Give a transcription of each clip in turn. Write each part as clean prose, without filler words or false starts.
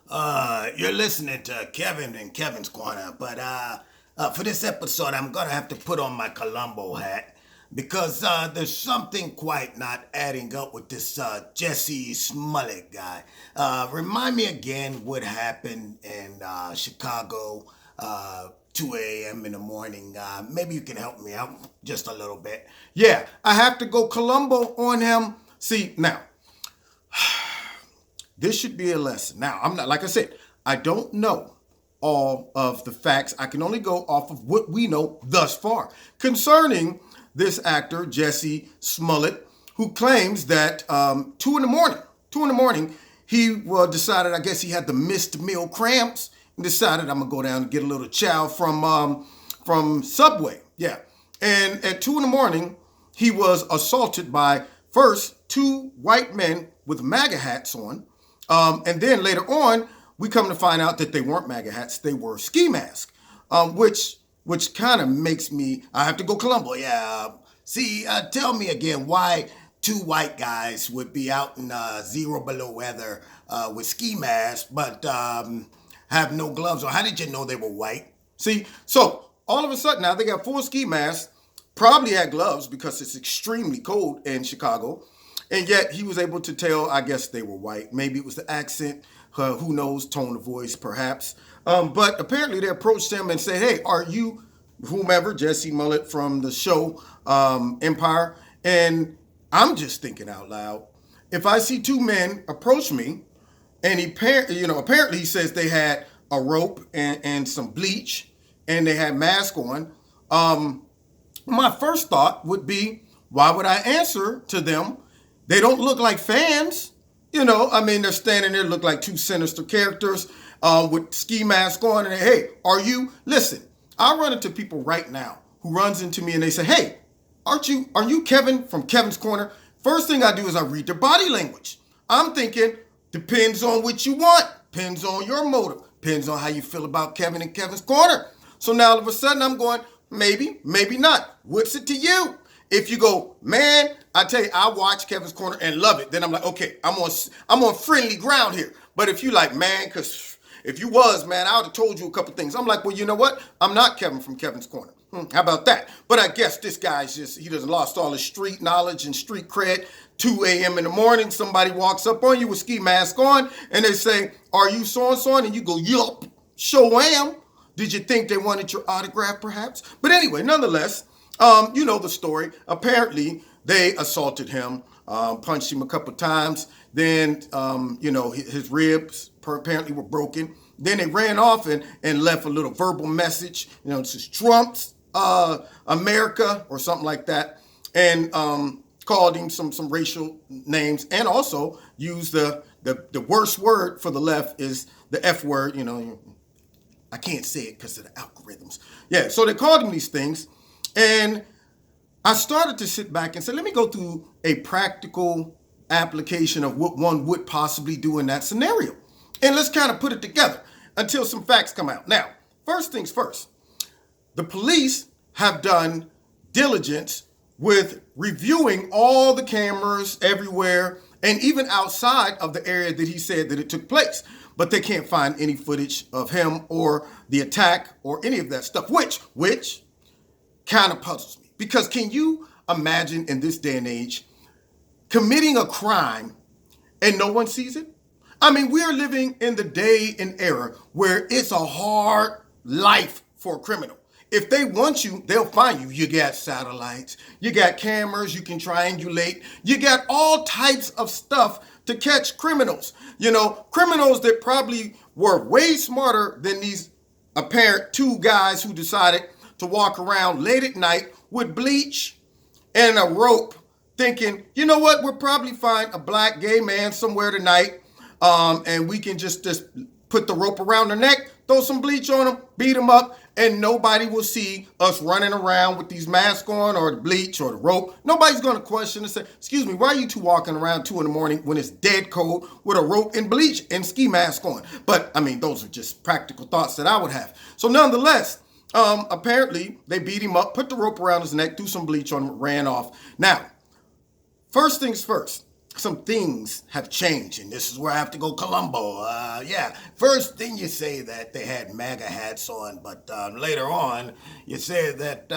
You're listening to Kevin and Kevin's Corner, but for this episode, I'm gonna have to put on my Columbo hat because there's something quite not adding up with this Jesse Smollett guy. Remind me again what happened in Chicago, 2 a.m. in the morning. Maybe you can help me out just a little bit. Yeah, I have to go Columbo on him. See, now, this should be a lesson. Now, I'm not, like I said, I don't know all of the facts. I can only go off of what we know thus far concerning this actor, Jesse Smollett, who claims that 2 in the morning, he decided, I guess he had the missed meal cramps and decided I'm going to go down and get a little chow from Subway. Yeah. And at 2 in the morning, he was assaulted by first two white men with MAGA hats on. And then later on, we come to find out that they weren't MAGA hats; they were ski masks, which kind of makes me. I have to go Columbo. Yeah. See, tell me again why two white guys would be out in zero below weather with ski masks, but have no gloves on. How did you know they were white? See, so all of a sudden now they got full ski masks, probably had gloves because it's extremely cold in Chicago. And yet he was able to tell, I guess they were white. Maybe it was the accent, who knows, tone of voice perhaps. But apparently they approached him and said, hey, are you whomever, Jesse Smollett from the show Empire? And I'm just thinking out loud. If I see two men approach me and apparently he says they had a rope and some bleach and they had masks on. My first thought would be, why would I answer to them? They don't look like fans. They're standing there, look like two sinister characters with ski masks on. And hey, listen, I run into people right now who runs into me and they say, hey, are you Kevin from Kevin's Corner? First thing I do is I read their body language. I'm thinking, depends on what you want, depends on your motive, depends on how you feel about Kevin and Kevin's Corner. So now all of a sudden I'm going, maybe, maybe not. What's it to you? If you go, man, I tell you, I watch Kevin's Corner and love it. Then I'm like, okay, I'm on friendly ground here. But if you like, man, because if you was, man, I would have told you a couple things. I'm like, well, you know what? I'm not Kevin from Kevin's Corner. How about that? But I guess this guy's he doesn't lost all his street knowledge and street cred. 2 a.m. in the morning, somebody walks up on you with ski mask on and they say, are you so-and-so? And you go, yup, sure am. Did you think they wanted your autograph perhaps? But anyway, nonetheless, you know the story. Apparently, they assaulted him, punched him a couple times. Then, his ribs apparently were broken. Then they ran off and left a little verbal message. It says Trump's America or something like that. And called him some racial names and also used the worst word for the left is the F word. I can't say it because of the algorithms. Yeah, so they called him these things. And I started to sit back and say, let me go through a practical application of what one would possibly do in that scenario. And let's kind of put it together until some facts come out. Now, first things first, the police have done diligence with reviewing all the cameras everywhere and even outside of the area that he said that it took place. But they can't find any footage of him or the attack or any of that stuff, which kind of puzzles me. Because can you imagine in this day and age committing a crime and no one sees it? I mean, we're living in the day and era where it's a hard life for a criminal. If they want you, they'll find you. You got satellites, you got cameras, you can triangulate, you got all types of stuff to catch criminals. Criminals that probably were way smarter than these apparent two guys who decided to walk around late at night with bleach and a rope thinking, you know what, we'll probably find a black gay man somewhere tonight and we can just put the rope around their neck, throw some bleach on them, beat them up, and nobody will see us running around with these masks on or the bleach or the rope. Nobody's going to question and say, excuse me, why are you two walking around 2 in the morning when it's dead cold with a rope and bleach and ski mask on? But, those are just practical thoughts that I would have. So nonetheless, apparently they beat him up, put the rope around his neck, threw some bleach on him, ran off. Now, first things first, some things have changed, and this is where I have to go Columbo. Yeah, first thing you say that they had MAGA hats on, but later on you said that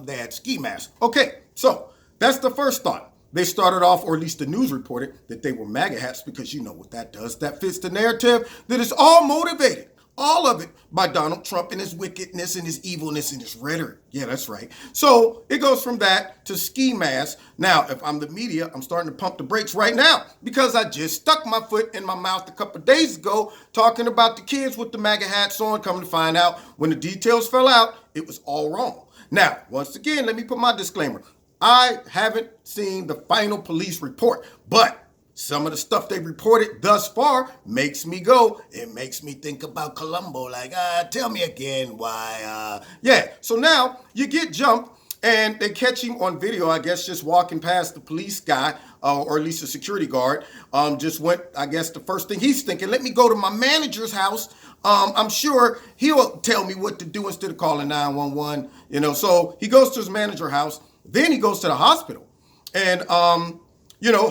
they had ski masks. Okay, so that's the first thought. They started off, or at least the news reported, that they were MAGA hats because you know what that does. That fits the narrative that it's all motivated. All of it by Donald Trump and his wickedness and his evilness and his rhetoric. Yeah, that's right. So it goes from that to ski masks. Now, if I'm the media, I'm starting to pump the brakes right now because I just stuck my foot in my mouth a couple of days ago talking about the kids with the MAGA hats on. Coming to find out when the details fell out, it was all wrong. Now, once again, let me put my disclaimer. I haven't seen the final police report, but some of the stuff they reported thus far makes me go. It makes me think about Columbo. Like, tell me again why. Yeah. So now you get jumped and they catch him on video, I guess, just walking past the police guy, or at least a security guard. Just went, I guess, the first thing he's thinking, let me go to my manager's house. I'm sure he'll tell me what to do instead of calling 911. So he goes to his manager's house. Then he goes to the hospital. And,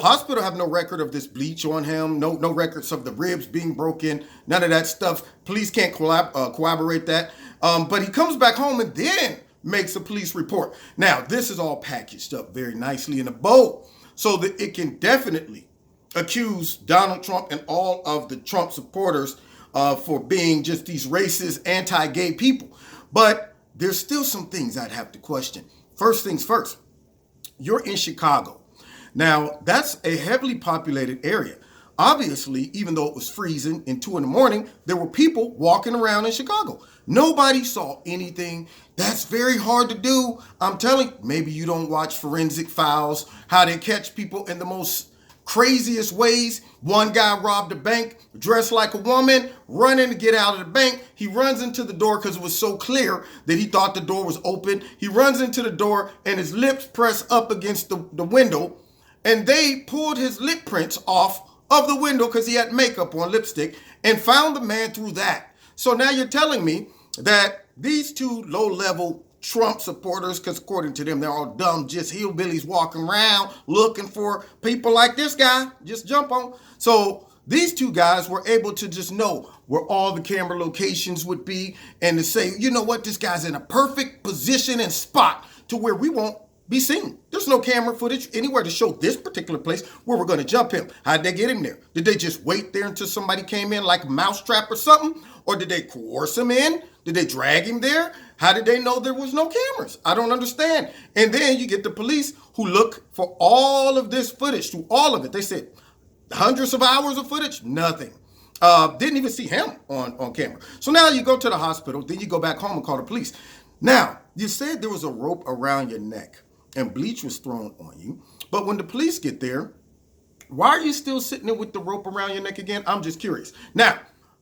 hospital have no record of this bleach on him, no records of the ribs being broken, none of that stuff. Police can't corroborate that. But he comes back home and then makes a police report. Now, this is all packaged up very nicely in a bow so that it can definitely accuse Donald Trump and all of the Trump supporters for being just these racist, anti-gay people. But there's still some things I'd have to question. First things first, you're in Chicago. Now, that's a heavily populated area. Obviously, even though it was freezing and 2 a.m, there were people walking around in Chicago. Nobody saw anything. That's very hard to do. I'm telling you, maybe you don't watch Forensic Files, how they catch people in the most craziest ways. One guy robbed a bank, dressed like a woman, running to get out of the bank. He runs into the door because it was so clear that he thought the door was open. He runs into the door and his lips press up against the window. And they pulled his lip prints off of the window because he had makeup on, lipstick, and found the man through that. So now you're telling me that these two low-level Trump supporters, because according to them, they're all dumb, just hillbillies walking around looking for people like this guy, just jump on. So these two guys were able to just know where all the camera locations would be and to say, you know what, this guy's in a perfect position and spot to where we won't be seen. There's no camera footage anywhere to show this particular place where we're going to jump him. How'd they get him there? Did they just wait there until somebody came in like a mousetrap or something? Or did they coerce him in? Did they drag him there? How did they know there was no cameras? I don't understand. And then you get the police who look for all of this footage, through all of it. They said hundreds of hours of footage, nothing. Didn't even see him on camera. So now you go to the hospital, then you go back home and call the police. Now, you said there was a rope around your neck and bleach was thrown on you. But when the police get there, why are you still sitting there with the rope around your neck again? I'm just curious. Now,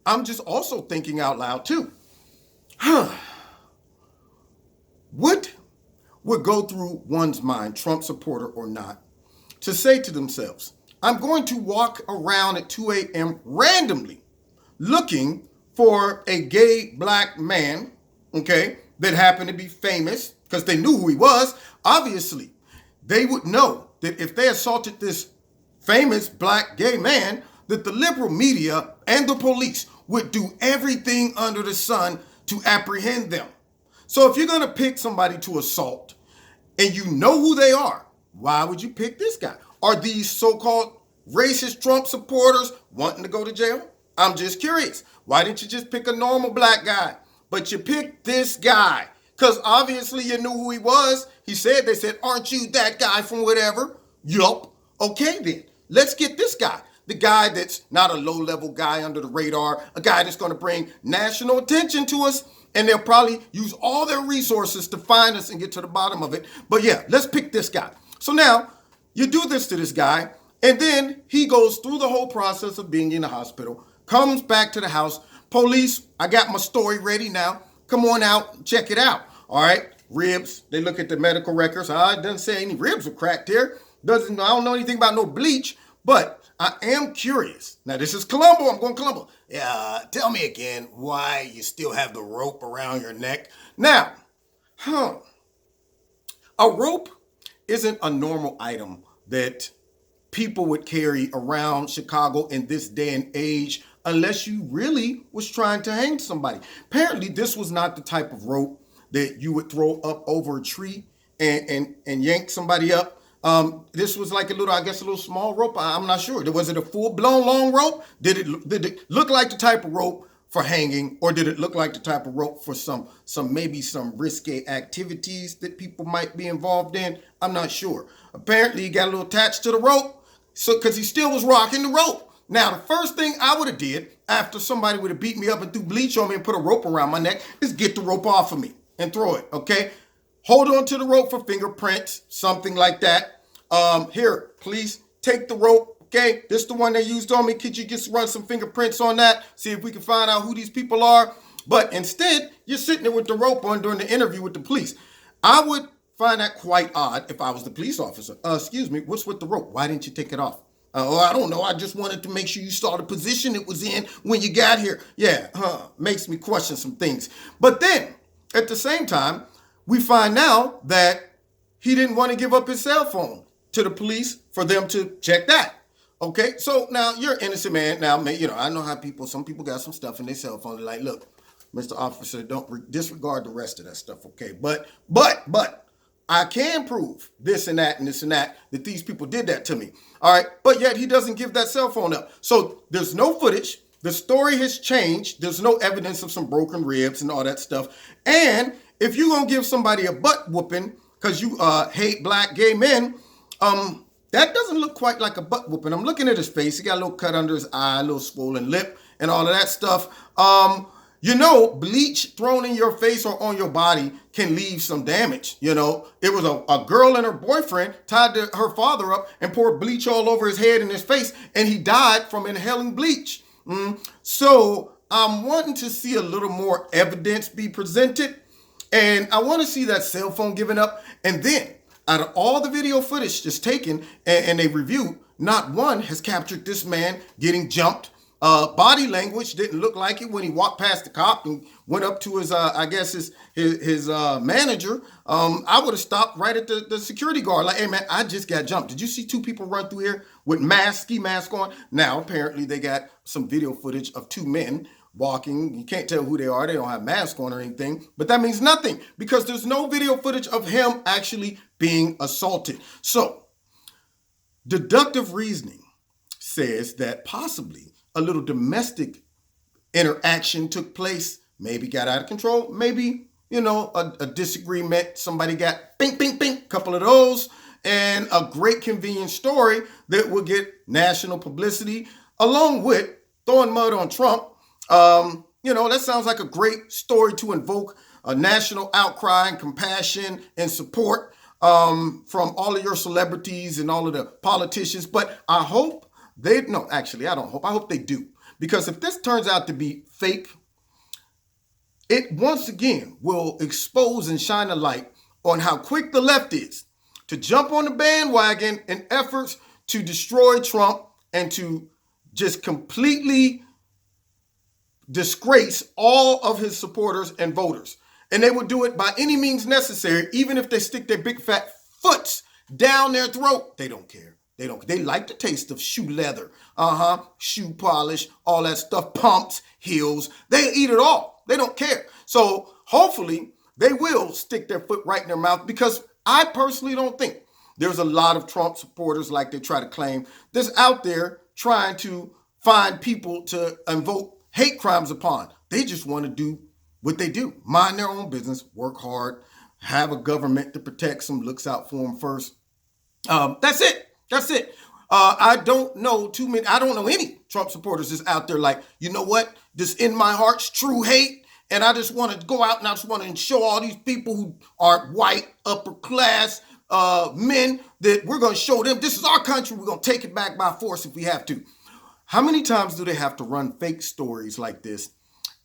I'm just also thinking out loud too. What would go through one's mind, Trump supporter or not, to say to themselves, I'm going to walk around at 2 a.m. randomly looking for a gay black man, okay, that happened to be famous because they knew who he was. Obviously, they would know that if they assaulted this famous black gay man, that the liberal media and the police would do everything under the sun to apprehend them. So if you're going to pick somebody to assault and you know who they are, why would you pick this guy? Are these so-called racist Trump supporters wanting to go to jail? I'm just curious. Why didn't you just pick a normal black guy? But you picked this guy because obviously you knew who he was. They said, aren't you that guy from whatever? Yup. Okay then, let's get this guy. The guy that's not a low-level guy under the radar, a guy that's going to bring national attention to us, and they'll probably use all their resources to find us and get to the bottom of it. But yeah, let's pick this guy. So now you do this to this guy, and then he goes through the whole process of being in the hospital, comes back to the house. Police, I got my story ready now. Come on out, check it out. All right, ribs. They look at the medical records. It doesn't say any ribs were cracked here. I don't know anything about no bleach, but I am curious. Now, this is Columbo. I'm going Columbo. Yeah, tell me again why you still have the rope around your neck. Now, a rope isn't a normal item that people would carry around Chicago in this day and age unless you really was trying to hang somebody. Apparently, this was not the type of rope that you would throw up over a tree and yank somebody up. This was like a little, I guess, a little small rope. I'm not sure. Was it a full-blown long rope? Did it look like the type of rope for hanging, or did it look like the type of rope for some maybe some risque activities that people might be involved in? I'm not sure. Apparently, he got a little attached to the rope, so because he still was rocking the rope. Now, the first thing I would have did after somebody would have beat me up and threw bleach on me and put a rope around my neck is get the rope off of me and throw it, okay? Hold on to the rope for fingerprints, something like that. Here, please take the rope, okay? This is the one they used on me. Could you just run some fingerprints on that? See if we can find out who these people are. But instead, you're sitting there with the rope on during the interview with the police. I would find that quite odd if I was the police officer. Excuse me, what's with the rope? Why didn't you take it off? I don't know. I just wanted to make sure you saw the position it was in when you got here. Yeah, makes me question some things. But then, at the same time, we find now that he didn't want to give up his cell phone to the police for them to check that. Okay, so now you're an innocent man. Now, you know, I know how some people got some stuff in their cell phone. They're like, look, Mr. Officer, don't disregard the rest of that stuff, okay? But I can prove this and that and this and that these people did that to me. All right. But yet he doesn't give that cell phone up. So there's no footage. The story has changed. There's no evidence of some broken ribs and all that stuff. And if you're going to give somebody a butt whooping because you hate black gay men, that doesn't look quite like a butt whooping. I'm looking at his face. He got a little cut under his eye, a little swollen lip and all of that stuff. You know, bleach thrown in your face or on your body can leave some damage. You know, it was a girl and her boyfriend tied her father up and poured bleach all over his head and his face, and he died from inhaling bleach. So I'm wanting to see a little more evidence be presented, and I want to see that cell phone given up. And then, out of all the video footage just taken and they reviewed, not one has captured this man getting jumped. Body language didn't look like it when he walked past the cop and went up to his, I guess his manager. I would have stopped right at the security guard. Like, hey man, I just got jumped. Did you see two people run through here with ski mask on? Now, apparently they got some video footage of two men walking. You can't tell who they are. They don't have masks on or anything, but that means nothing because there's no video footage of him actually being assaulted. So deductive reasoning says that possibly a little domestic interaction took place, maybe got out of control, maybe, you know, a disagreement, somebody got bing, bing, bing, couple of those, and a great convenient story that will get national publicity, along with throwing mud on Trump. You know, that sounds like a great story to invoke a national outcry and compassion and support from all of your celebrities and all of the politicians. But I hope I hope they do. Because if this turns out to be fake, it once again will expose and shine a light on how quick the left is to jump on the bandwagon in efforts to destroy Trump and to just completely disgrace all of his supporters and voters. And they will do it by any means necessary, even if they stick their big fat foots down their throat. They don't care. They like the taste of shoe leather, shoe polish, all that stuff, pumps, heels. They eat it all. They don't care. So hopefully they will stick their foot right in their mouth, because I personally don't think there's a lot of Trump supporters, like they try to claim, that's out there trying to find people to invoke hate crimes upon. They just want to do what they do. Mind their own business, work hard, have a government to protect them, looks out for them first. That's it. I don't know too many. I don't know any Trump supporters that's out there like, you know what? This in my heart's true hate. And I just want to go out and I just want to show all these people who are white, upper class men that we're going to show them this is our country. We're going to take it back by force if we have to. How many times do they have to run fake stories like this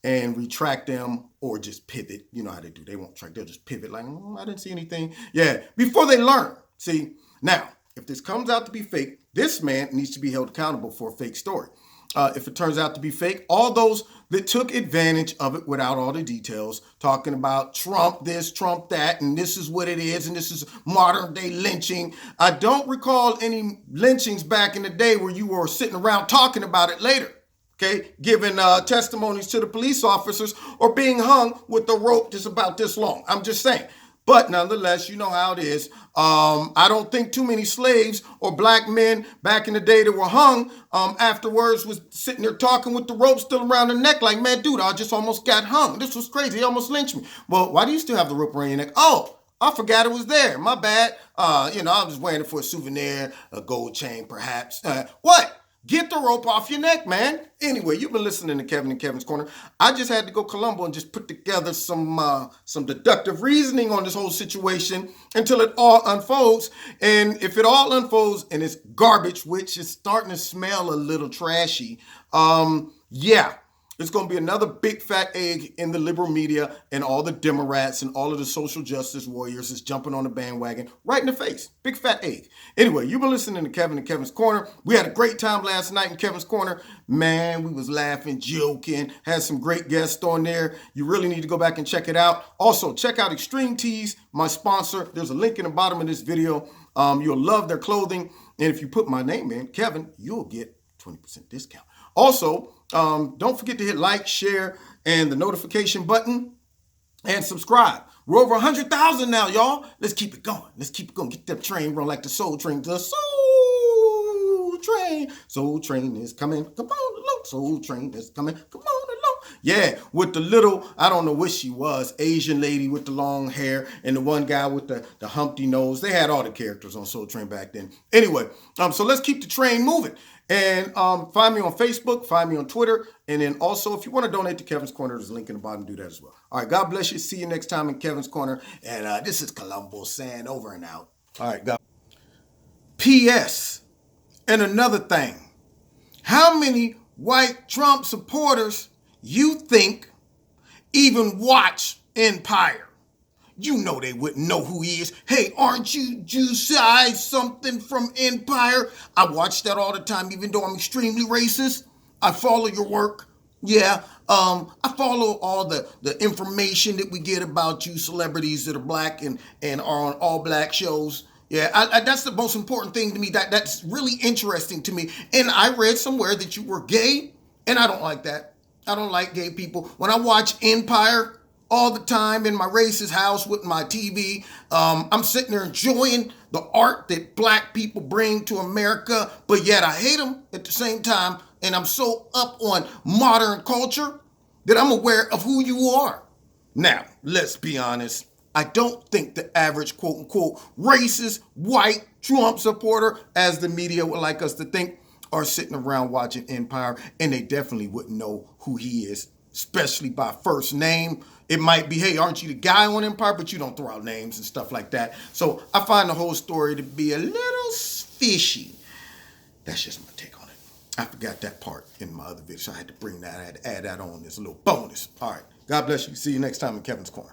and retract them or just pivot? You know how they do. They won't track. They'll just pivot like, I didn't see anything. Yeah, before they learn. See, now, if this comes out to be fake, this man needs to be held accountable for a fake story. if it turns out to be fake. All those that took advantage of it without all the details, talking about Trump this, Trump that, and this is what it is, and this is modern day lynching. I don't recall any lynchings back in the day where you were sitting around talking about it later. Okay, giving testimonies to the police officers or being hung with a rope that's about this long. I'm just saying. But nonetheless, you know how it is. I don't think too many slaves or black men back in the day that were hung afterwards was sitting there talking with the rope still around their neck like, man, dude, I just almost got hung. This was crazy. He almost lynched me. Well, why do you still have the rope around your neck? Oh, I forgot it was there. My bad. I was wearing it for a souvenir, a gold chain perhaps. What? Get the rope off your neck, man. Anyway, you've been listening to Kevin and Kevin's Corner. I just had to go Columbo and just put together some deductive reasoning on this whole situation until it all unfolds. And if it all unfolds and it's garbage, which is starting to smell a little trashy, yeah. It's going to be another big fat egg in the liberal media, and all the Democrats and all of the social justice warriors is jumping on the bandwagon right in the face. Big fat egg. Anyway, you've been listening to Kevin and Kevin's Corner. We had a great time last night in Kevin's Corner. Man, we was laughing, joking, had some great guests on there. You really need to go back and check it out. Also, check out Extreme Tees, my sponsor. There's a link in the bottom of this video. You'll love their clothing. And if you put my name in, Kevin, you'll get 20% discount. Also, don't forget to hit like, share, and the notification button, and subscribe. We're over 100,000 now, y'all. Let's keep it going. Let's keep it going. Get that train run like the Soul Train. The Soul Train. Soul Train is coming. Come on along. Soul Train is coming. Come on along. Yeah, with the little, I don't know what she was, Asian lady with the long hair, and the one guy with the humpty nose. They had all the characters on Soul Train back then. Anyway, so let's keep the train moving. And find me on Facebook, find me on Twitter, and then also if you want to donate to Kevin's Corner, there's a link in the bottom. Do that as well. All right, God bless you. See you next time in Kevin's Corner. And this is Columbo saying over and out. All right, God. P.S. And another thing. How many white Trump supporters you think even watch Empire? You know they wouldn't know who he is. Hey, aren't you Jusai something from Empire? I watch that all the time, even though I'm extremely racist. I follow your work. Yeah, I follow all the information that we get about you celebrities that are black and are on all black shows. Yeah, that's the most important thing to me. That's really interesting to me. And I read somewhere that you were gay, and I don't like that. I don't like gay people. When I watch Empire all the time in my racist house with my TV, I'm sitting there enjoying the art that black people bring to America, but yet I hate them at the same time, and I'm so up on modern culture that I'm aware of who you are. Now, let's be honest. I don't think the average quote-unquote racist white Trump supporter, as the media would like us to think, are sitting around watching Empire, and they definitely wouldn't know who he is, especially by first name. It might be, hey, aren't you the guy on Empire? But you don't throw out names and stuff like that. So I find the whole story to be a little fishy. That's just my take on it. I forgot that part in my other video, so I had to bring that, I had to add that on as a little bonus. All right, God bless you. See you next time in Kevin's Corner.